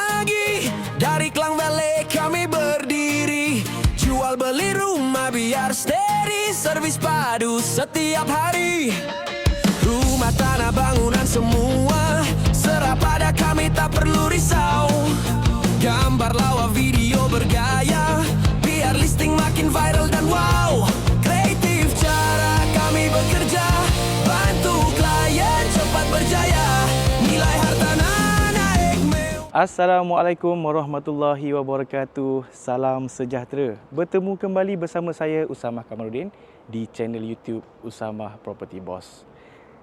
pagi. Dari Klang Valley kami berdiri, jual beli rumah biar steady, servis padu setiap hari. Rumah, tanah, bangunan semua serah pada kami, tak perlu risau. Gambar, lawa, video bergaya, biar listing makin viral dan wow. Kreatif cara kami bekerja, bantu klien cepat berjaya, nilai hartanah naik mewah. Assalamualaikum warahmatullahi wabarakatuh. Salam sejahtera. Bertemu kembali bersama saya Usamah Kamarudin di channel YouTube Usamah Property Boss.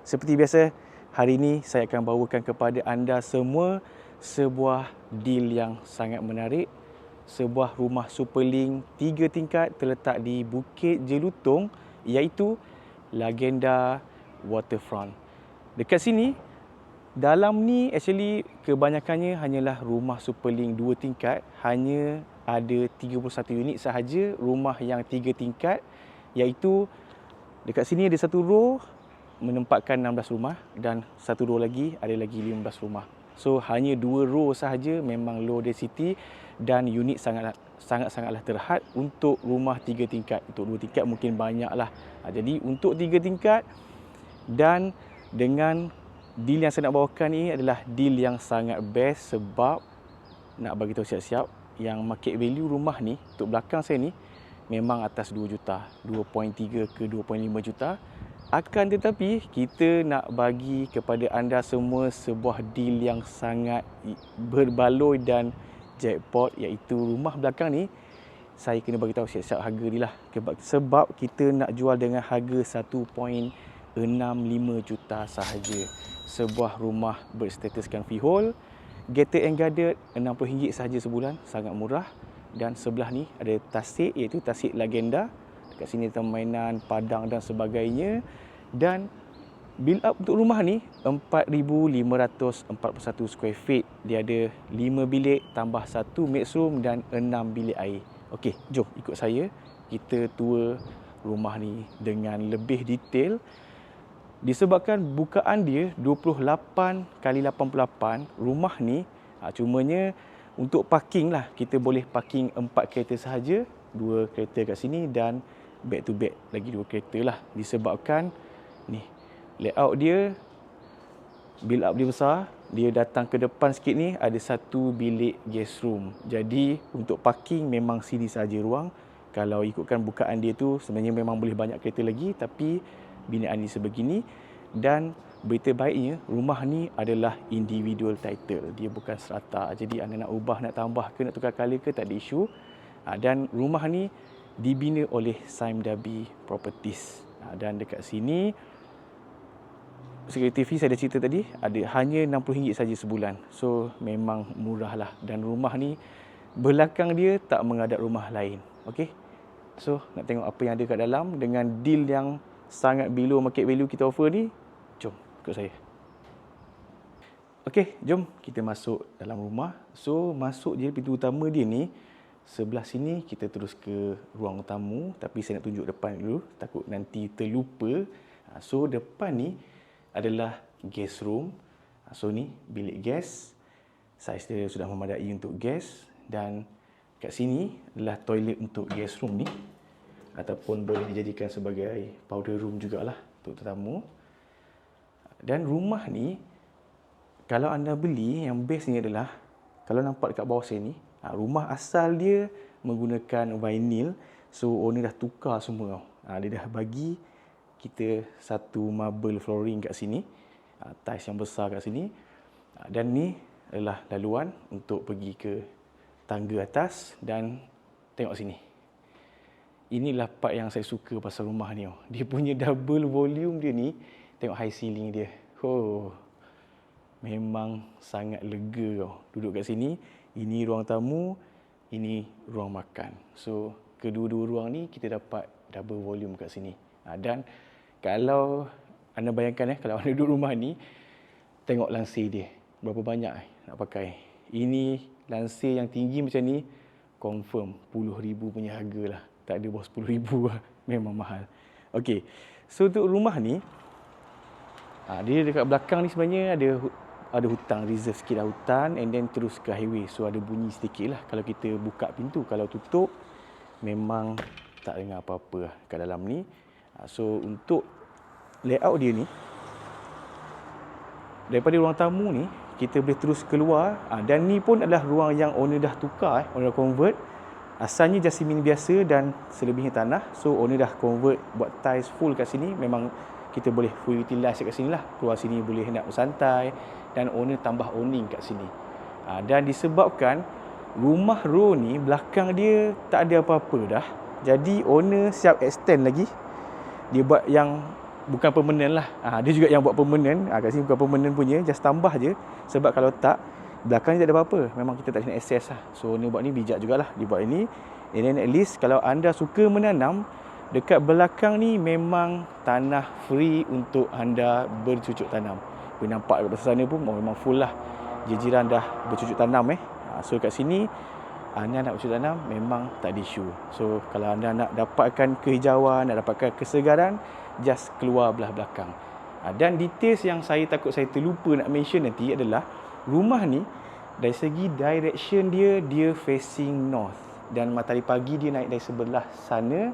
Seperti biasa, hari ini saya akan bawakan kepada anda semua sebuah deal yang sangat menarik. Sebuah rumah superling 3 tingkat terletak di Bukit Jelutong, iaitu Legenda Waterfront. Dekat sini, dalam ni actually kebanyakannya hanyalah rumah superling 2 tingkat. Hanya ada 31 unit sahaja rumah yang 3 tingkat, iaitu dekat sini ada satu row menempatkan 16 rumah dan satu row lagi ada lagi 15 rumah. So hanya 2 row sahaja, memang low density dan unit sangat-sangatlah terhad untuk rumah 3 tingkat. Untuk 2 tingkat mungkin banyaklah. Jadi untuk 3 tingkat, dan dengan deal yang saya nak bawakan ni adalah deal yang sangat best, sebab nak bagi tahu siap-siap yang market value rumah ni untuk belakang saya ni memang atas 2 juta, 2.3 ke 2.5 juta. Akan tetapi kita nak bagi kepada anda semua sebuah deal yang sangat berbaloi dan jackpot, iaitu rumah belakang ni saya kena bagi tahu siap-siap harga dia lah, sebab kita nak jual dengan harga 1.65 juta sahaja. Sebuah rumah berstatuskan freehold, gated and guarded, RM60 sahaja sebulan, sangat murah. Dan sebelah ni ada tasik, iaitu tasik Legenda. Dekat sini ada mainan, padang dan sebagainya. Dan build up untuk rumah ni 4,541 square feet. Dia ada 5 bilik tambah 1 mixed room dan 6 bilik air. Okey, jom ikut saya. Kita tour rumah ni dengan lebih detail. Disebabkan bukaan dia 28x88, rumah ni cumanya untuk parking lah, kita boleh parking 4 kereta sahaja, 2 kereta kat sini dan back to back lagi 2 kereta lah. Disebabkan ni layout dia, build up dia besar, dia datang ke depan sikit ni ada 1 bilik guest room. Jadi untuk parking memang sini sahaja ruang. Kalau ikutkan bukaan dia tu sebenarnya memang boleh banyak kereta lagi, tapi binaan ni sebegini. Dan berita baiknya, rumah ni adalah individual title, dia bukan serata. Jadi anda nak ubah, nak tambah ke, nak tukar color ke, tak ada isu. Dan rumah ni dibina oleh Sime Darby Properties. Dan dekat sini security fee saya ada cerita tadi, ada hanya RM60 saja sebulan. So memang murah lah. Dan rumah ni belakang dia tak menghadap rumah lain. Okey. So nak tengok apa yang ada kat dalam dengan deal yang sangat below market value kita offer ni. Jom ikut saya. Okey, jom kita masuk dalam rumah. So masuk je pintu utama dia ni, sebelah sini kita terus ke ruang tamu. Tapi saya nak tunjuk depan dulu, takut nanti terlupa. So depan ni adalah guest room. So ni bilik guest, saiz dia sudah memadai untuk guest. Dan kat sini adalah toilet untuk guest room ni, ataupun boleh dijadikan sebagai powder room jugalah untuk tetamu. Dan rumah ni, kalau anda beli, yang best ni adalah, kalau nampak dekat bawah saya ni, rumah asal dia menggunakan vinyl. So owner dah tukar semua. Dia dah bagi kita satu marble flooring kat sini, tiles yang besar kat sini. Dan ni adalah laluan untuk pergi ke tangga atas. Dan tengok sini, inilah part yang saya suka pasal rumah ni. Dia punya double volume dia ni, tengok high ceiling dia. Memang sangat lega duduk kat sini. Ini ruang tamu, ini ruang makan. So kedua-dua ruang ni kita dapat double volume kat sini. Dan kalau anda bayangkan kalau anda duduk rumah ni, tengok lansir dia berapa banyak nak pakai. Ini lansir yang tinggi macam ni, confirm puluh ribu punya harga lah. Tak ada bawah 10,000 lah. Memang mahal. Okey. So untuk rumah ni, dia dekat belakang ni sebenarnya ada ada hutan, reserve sikit lah hutan, and then terus ke highway. So ada bunyi sedikit lah kalau kita buka pintu. Kalau tutup memang tak dengar apa-apa lah kat dalam ni. So untuk layout dia ni, daripada ruang tamu ni kita boleh terus keluar, dan ni pun adalah ruang yang owner dah tukar, owner dah convert. Asalnya Jasmine biasa dan selebihnya tanah. So owner dah convert buat tiles full kat sini. Memang kita boleh full utilize kat sini lah. Keluar sini boleh nak bersantai, dan owner tambah awning kat sini. Dan disebabkan rumah row ni belakang dia tak ada apa-apa dah, jadi owner siap extend lagi. Dia buat yang bukan permanent lah. Dia juga yang buat permanent. Kat sini bukan permanent punya, just tambah je. Sebab kalau tak, belakang ni tak ada apa-apa. Memang kita tak kena access lah. So owner buat ni bijak jugalah. Dia buat ini. And then at least kalau anda suka menanam, dekat belakang ni memang tanah free untuk anda bercucuk tanam. Boleh nampak dekat sana pun memang full lah. Jiran dah bercucuk tanam So kat sini anda nak bercucuk tanam memang tak ada isu. So kalau anda nak dapatkan kehijauan, nak dapatkan kesegaran, just keluar belah belakang. Dan details yang saya takut saya terlupa nak mention nanti adalah rumah ni dari segi direction dia facing north, dan matahari pagi dia naik dari sebelah sana,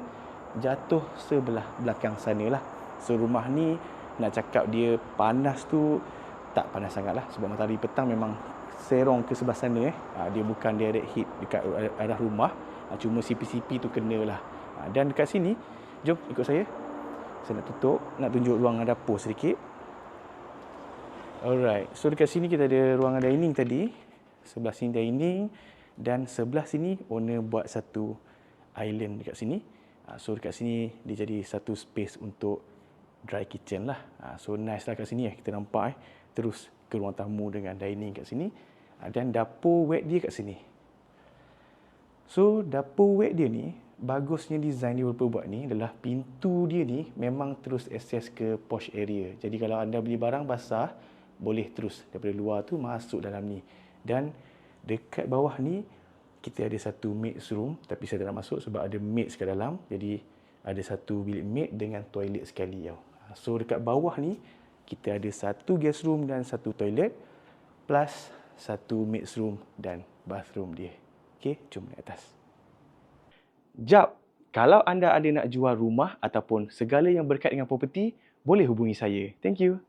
jatuh sebelah belakang sana lah. So rumah ni nak cakap dia panas tu tak panas sangat lah, sebab matahari petang memang serong ke sebelah sana dia bukan direct hit dekat arah rumah, cuma sipi-sipi tu kena lah. Dan dekat sini, jom ikut saya nak tutup, nak tunjuk ruangan dapur sedikit. Alright, so dekat sini kita ada ruangan dining tadi. Sebelah sini dining, dan sebelah sini owner buat satu island dekat sini. So dekat sini dia jadi satu space untuk dry kitchen lah. So nice lah kat sini kita nampak terus ke ruang tamu dengan dining kat sini. Dan dapur wet dia kat sini. So dapur wet dia ni, bagusnya design dia buat ni adalah pintu dia ni memang terus access ke posh area. Jadi kalau anda beli barang basah, boleh terus daripada luar tu masuk dalam ni. Dan dekat bawah ni kita ada satu maid's room, tapi saya tak nak masuk sebab ada maids kat dalam. Jadi ada satu bilik maid dengan toilet sekali tau. So dekat bawah ni kita ada satu guest room dan satu toilet, plus satu maid's room dan bathroom dia. Okey, jom naik atas. Jap, kalau anda ada nak jual rumah ataupun segala yang berkait dengan property, boleh hubungi saya. Thank you.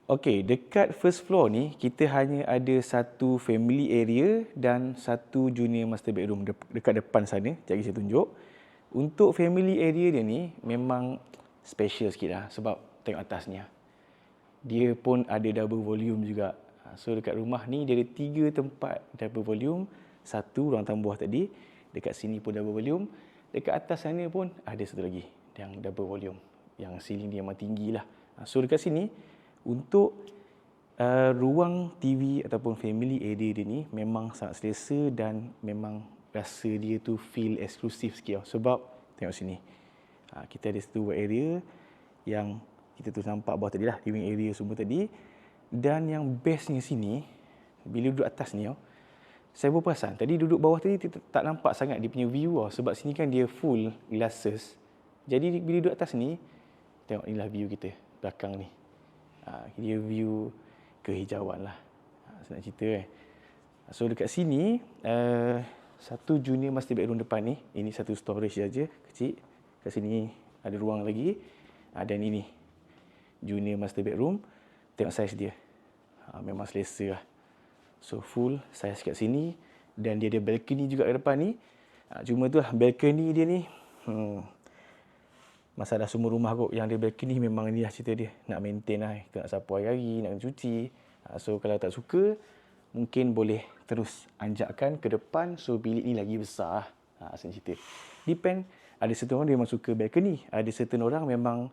Okey, dekat first floor ni kita hanya ada satu family area dan satu junior master bedroom dekat depan sana. Sekejap lagi saya tunjuk. Untuk family area dia ni memang special sikit lah sebab tengok atasnya. Dia pun ada double volume juga. So dekat rumah ni dia ada 3 tempat double volume. Satu ruang tamu bawah tadi, dekat sini pun double volume. Dekat atas sana pun ada satu lagi yang double volume. Yang ceiling dia memang tinggi lah. So dekat sini untuk ruang TV ataupun family area dia ni memang sangat selesa dan memang rasa dia tu feel eksklusif sikit tau. Sebab tengok sini. Kita ada satu area yang kita tu nampak bawah tadi lah, living area semua tadi. Dan yang bestnya sini, bila duduk atas ni tau, saya baru perasan, tadi duduk bawah tadi tak nampak sangat dia punya view tau. Sebab sini kan dia full glasses. Jadi bila duduk atas ni, tengok inilah view kita belakang ni. Dia view kehijauan lah. Saya nak cerita So dekat sini, satu junior master bedroom depan ni. Ini satu storage saja, kecil. Kat sini ada ruang lagi. Dan ini, junior master bedroom. Tengok saiz dia. Memang selesa lah. So full saiz kat sini. Dan dia ada balcony juga kat depan ni. Cuma tu lah, balcony dia ni. Masalah semua rumah kot yang ada balcony memang ni lah cerita dia. Nak maintain lah. Kita nak sapu hari-hari, nak cuci. So kalau tak suka, mungkin boleh terus anjakkan ke depan. So bilik ni lagi besar lah. Saya cerita. Depend. Ada certain orang dia memang suka balcony. Ada certain orang memang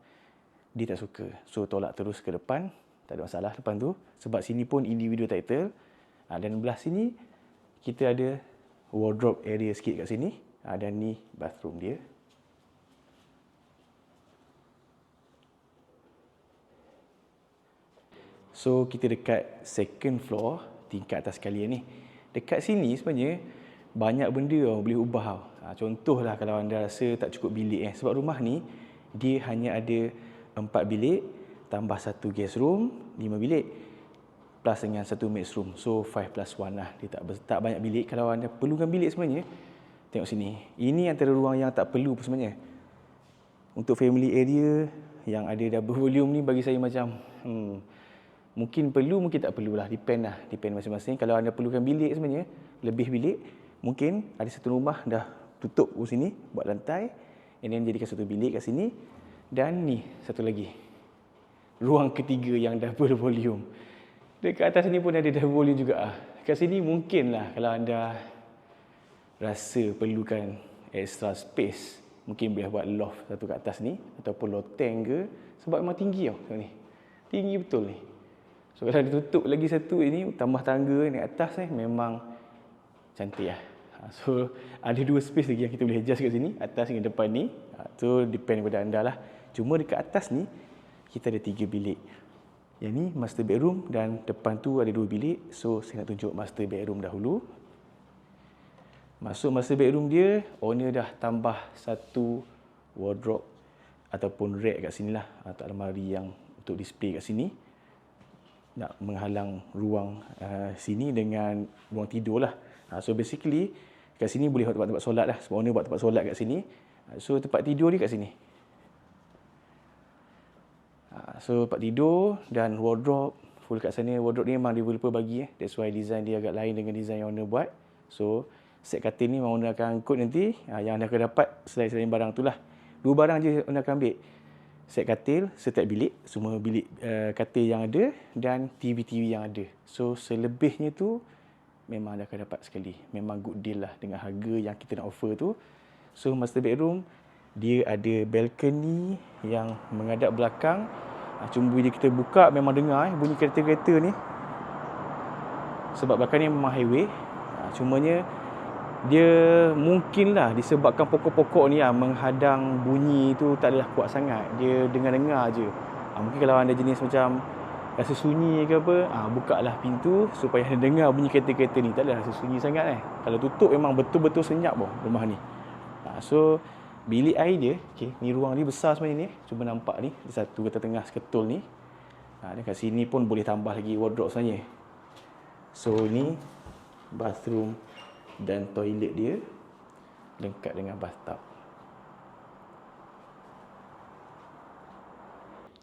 dia tak suka. So tolak terus ke depan. Tak ada masalah depan tu. Sebab sini pun individual title. Dan belah sini, kita ada wardrobe area sikit kat sini. Dan ni bathroom dia. So kita dekat second floor, tingkat atas sekali ni. Dekat sini sebenarnya banyak benda boleh ubah. Contohlah kalau anda rasa tak cukup bilik sebab rumah ni dia hanya ada 4 bilik tambah 1 guest room, 5 bilik. plus dengan satu maid's room. So 5+1 lah. Dia tak banyak bilik. Kalau anda perlukan bilik sebenarnya, tengok sini. Ini antara ruang yang tak perlu sebenarnya. Untuk family area yang ada double volume ni bagi saya macam mungkin perlu, mungkin tak perlulah. Depend masing-masing. Kalau anda perlukan bilik sebenarnya, lebih bilik, mungkin ada satu rumah dah tutup di sini, buat lantai, and then jadikan satu bilik kat sini. Dan ni, satu lagi. Ruang ketiga yang double volume. Dekat atas ni pun ada double volume juga. Kat sini mungkinlah kalau anda rasa perlukan extra space, mungkin boleh buat loft satu kat atas ni ataupun loteng ke, sebab memang tinggi tau ni. Tinggi betul ni. So kalau ditutup lagi satu ini, tambah tangga ni atas ni, memang cantik lah. So ada dua space lagi yang kita boleh adjust kat sini, atas dengan depan ni. So depend kepada anda lah. Cuma dekat atas ni kita ada 3 bilik. Yang ni master bedroom dan depan tu ada 2 bilik. So saya nak tunjuk master bedroom dahulu. Masuk master bedroom dia, owner dah tambah satu wardrobe ataupun rack kat sini lah, atau almari yang untuk display kat sini. Nak menghalang ruang sini dengan ruang tidur lah. So basically kat sini boleh buat tempat solat lah. Sebab owner buat tempat solat kat sini. So tempat tidur dia kat sini. So tempat tidur dan wardrobe full kat sana. Wardrobe ni memang developer bagi. That's why design dia agak lain dengan design yang owner buat. So set katil ni memang owner akan angkut nanti. Yang anda akan dapat selain barang tu lah. 2 barang je owner akan ambil. Set katil setiap bilik, semua bilik katil yang ada, dan TV-TV yang ada. So selebihnya tu memang anda akan dapat sekali. Memang good deal lah dengan harga yang kita nak offer tu. So master bedroom dia ada balcony yang menghadap belakang. Cuma bila kita buka memang dengar bunyi kereta-kereta ni. Sebab belakang ni memang highway. Cumanya dia mungkinlah disebabkan pokok-pokok ni menghadang bunyi tu tak adalah kuat sangat. Dia dengar-dengar je. Mungkin kalau anda jenis macam rasa sunyi ke apa, buka lah pintu supaya anda dengar bunyi kereta-kereta ni. Tak adalah rasa sunyi sangat. Kalau tutup memang betul-betul senyap rumah ni. So bilik air dia, ni ruang ni besar sebenarnya ni. Cuba nampak ni, satu kat tengah seketul ni. Dan kat sini pun boleh tambah lagi wardrobe sebenarnya. So ni bathroom dan toilet dia lengkap dengan bathtub.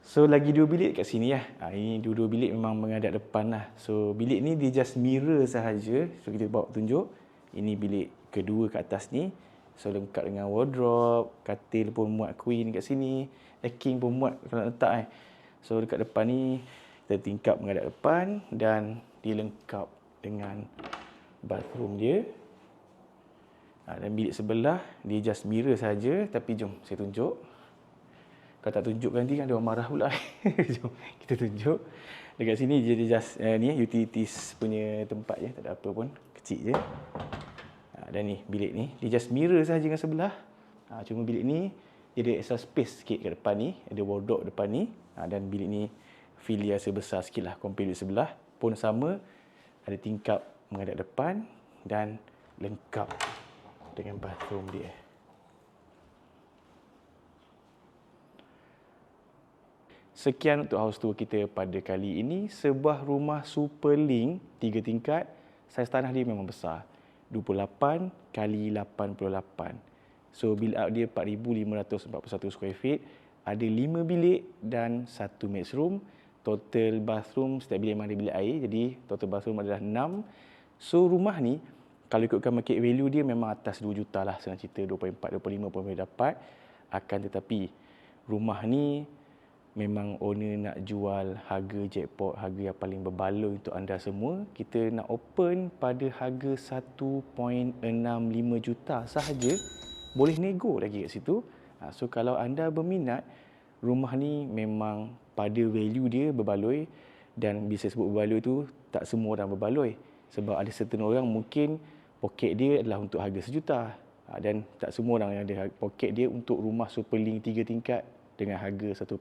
So lagi 2 bilik kat sini lah. Ini 2 bilik memang menghadap depan lah. So bilik ni dia just mirror sahaja. So kita bawa tunjuk. Ini bilik kedua kat atas ni. So lengkap dengan wardrobe, katil pun muat queen kat sini, king pun muat kalau nak letak So dekat depan ni kita tingkap menghadap depan dan dilengkap dengan bathroom dia. Dan bilik sebelah dia just mirror saja, tapi jom saya tunjuk. Kalau tak tunjuk nanti kan dia orang marah pula. Jom kita tunjuk. Dekat sini dia just ni utilities punya tempat je, tak ada apa pun, kecil je. Dan ni bilik ni dia just mirror saja dengan sebelah. Cuma bilik ni dia ada extra space sikit kat depan ni, ada wardrobe depan ni. Dan bilik ni feel dia sebesar sikit lah compare bilik sebelah. Pun sama, ada tingkap menghadap depan dan lengkap dengan bathroom dia. Sekian untuk house tour kita pada kali ini. Sebuah rumah super link 3 tingkat. Saiz tanah dia memang besar. 28 kali 88. So build up dia 4,541 square feet. Ada 5 bilik dan 1 maid's room. Total bathroom, setiap bilik memang ada bilik air. Jadi total bathroom adalah 6. So rumah ni kalau ikutkan market value dia memang atas 2 juta lah. Senang cerita 24, 25 pun boleh dapat. Akan tetapi rumah ni memang owner nak jual harga jackpot, harga yang paling berbaloi untuk anda semua. Kita nak open pada harga 1.65 juta sahaja. Boleh nego lagi kat situ. So kalau anda berminat, rumah ni memang pada value dia berbaloi. Dan bila saya sebut berbaloi tu, tak semua orang berbaloi. Sebab ada certain orang mungkin poket dia adalah untuk harga 1 juta. Dan tak semua orang yang ada poket dia untuk rumah super link 3 tingkat dengan harga 1.65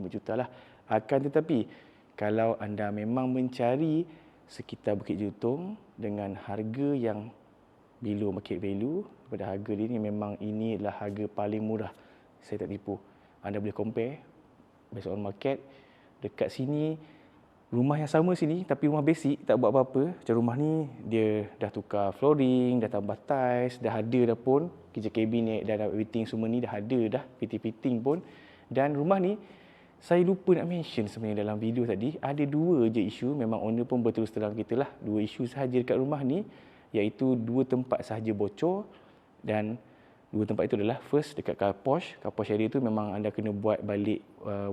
juta lah. Akan tetapi, kalau anda memang mencari sekitar Bukit Jelutong dengan harga yang below market value, pada harga dia ni memang ini adalah harga paling murah. Saya tak tipu. Anda boleh compare based on market. Dekat sini rumah yang sama sini tapi rumah basic, tak buat apa-apa. Macam rumah ni dia dah tukar flooring, dah tambah tiles, dah ada dah pun kitchen cabinet dan everything semua ni dah ada dah, fitting-fitting pun. Dan rumah ni saya lupa nak mention sebenarnya dalam video tadi, ada 2 je isu, memang owner pun berterus terang kita lah, 2 isu sahaja dekat rumah ni, iaitu 2 tempat sahaja bocor. Dan 2 tempat itu adalah first dekat carport area tu memang anda kena buat balik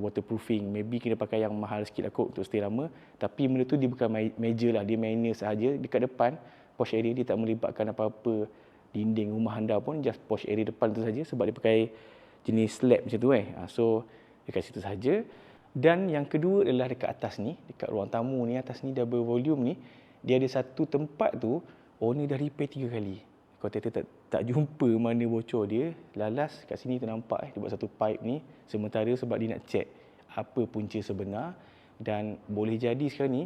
waterproofing, maybe kena pakai yang mahal sikit lah kot untuk stay lama, tapi benda tu dia bukan major lah, dia minor sahaja. Dekat depan porch area dia tak melibatkan apa-apa dinding rumah anda pun, just porch area depan tu saja sebab dia pakai jenis slab macam tu so dekat situ saja. Dan yang kedua adalah dekat atas ni, dekat ruang tamu ni, atas ni double volume ni, dia ada satu tempat tu owner dah repair 3 kali. Kontraktor tak jumpa mana bocor dia. Lalas kat sini tu nampak dia buat satu pipe ni sementara sebab dia nak check apa punca sebenar. Dan boleh jadi sekarang ni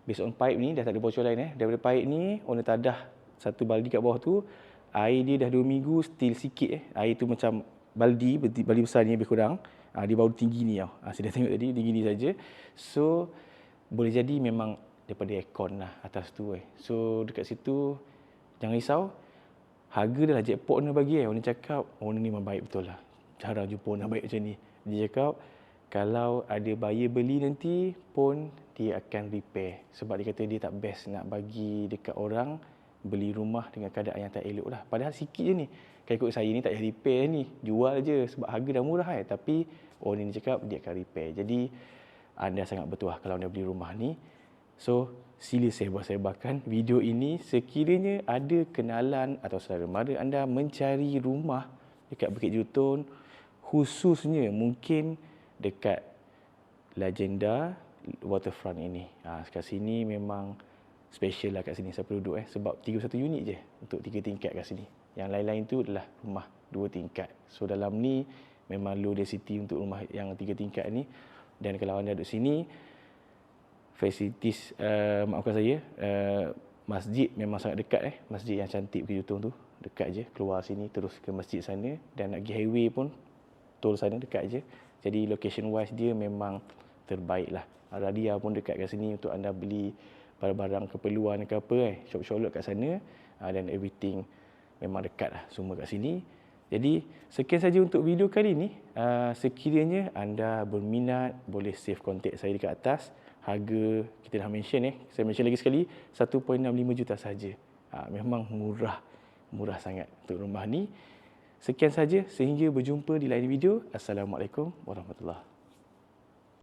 based on pipe ni dah tak ada bocor lain daripada pipe ni owner tadah satu baldi kat bawah tu, air dia dah 2 minggu still sikit air tu macam baldi besar ni lebih kurang. Dia baru tinggi ni tau. Saya dah tengok tadi tinggi ni saja. So boleh jadi memang daripada aircon lah atas tu So dekat situ jangan risau. Harga dah lah jackpot owner bagi Owner cakap owner ni memang baik betul lah. Jarang jumpa owner baik macam ni. Dia cakap kalau ada buyer beli nanti pun dia akan repair. Sebab dia kata dia tak best nak bagi dekat orang beli rumah dengan keadaan yang tak elok lah. Padahal sikit je ni. Kalau ikut saya ni tak payah repair ni. Jual je sebab harga dah murah Tapi owner ni cakap dia akan repair. Jadi anda sangat betul lah kalau anda beli rumah ni. So sila sebar-sebarkan video ini sekiranya ada kenalan atau saudara mara anda mencari rumah dekat Bukit Jutun, khususnya mungkin dekat Legenda Waterfront ini. Kat sini memang special lah kat sini saya duduk sebab 31 unit je untuk 3 tingkat kat sini. Yang lain-lain tu adalah rumah 2 tingkat. So dalam ni memang low density untuk rumah yang 3 tingkat ni. Dan kalau anda duduk sini, facilities maafkan saya, masjid memang sangat dekat masjid yang cantik Bukit Jutun tu dekat je, keluar sini terus ke masjid sana, dan nak pergi highway pun tol sana dekat je. Jadi location wise dia memang terbaik lah. Radia pun dekat kat sini untuk anda beli barang-barang keperluan ke apa shop-shop kat sana, dan everything memang dekat lah semua kat sini. Jadi sekian saja untuk video kali ni. Sekiranya anda berminat boleh save kontak saya dekat atas. Harga kita dah mention saya mention lagi sekali 1.65 juta saja. Memang murah sangat untuk rumah ni. Sekian saja, sehingga berjumpa di lain video. Assalamualaikum warahmatullahi